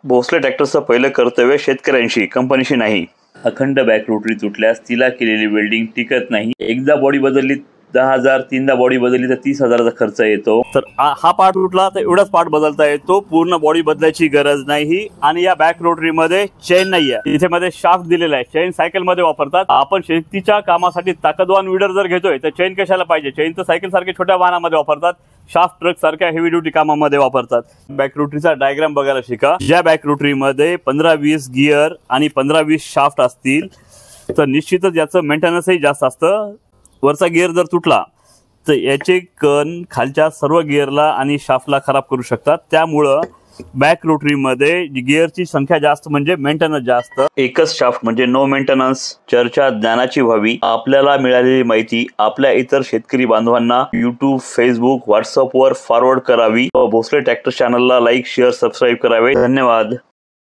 भोसले ट्रॅक्टरचं पहिलं कर्तव्य शेतकऱ्यांशी, कंपनीशी नाही। अखंड बॅक रोटरी तुटल्यास तिला केलेली वेल्डिंग टिकत नाही। एकदा बॉडी बदलली 10,000, तीनदा बॉडी बदलली तर 30,000चा खर्च येतो। तर हा पार्ट तुटला तर एवढाच पार्ट बदलता येतो, पूर्ण बॉडी बदलायची गरज नाही। आणि या बॅक रोटरी मध्ये चेन नाहीये, इथे मध्ये शाफ्ट दिलेला आहे। चेन सायकल मध्ये वापरतात। आपण शेतीच्या कामासाठी ताकदवान विडर जर घेतोय तर चेन कशाला पाहिजे? चेन तर सायकल सारख्या छोट्या वाहनामध्ये वापरतात, शाफ्ट ट्रक सारख्या हेवी ड्युटी कामामध्ये वापरतात। बॅक रोटरीचा डायग्राम बघायला शिका। ज्या बॅक रोटरी मध्ये 15-20 गिअर आणि 15-20 शाफ्ट असतील तर निश्चितच याचं मेंटेनन्सही जास्त असतं। वरचा गिअर जर तुटला तर याचे कण खालच्या सर्व गिअरला आणि शाफ्टला खराब करू शकतात। त्यामुळं बॅक रोटरी मध्ये गिअरची संख्या जास्त म्हणजे मेंटेनन्स जास्त। एकच शाफ्ट म्हणजे नो मेंटेनन्स। चर्चा ज्ञानाची व्हावी। आपल्याला मिळालेली माहिती आपल्या इतर शेतकरी बांधवांना YouTube, Facebook, WhatsApp वर फॉरवर्ड करावी। भोसले ट्रॅक्टर चॅनलला लाईक, शेअर, सबस्क्राईब करावे। धन्यवाद।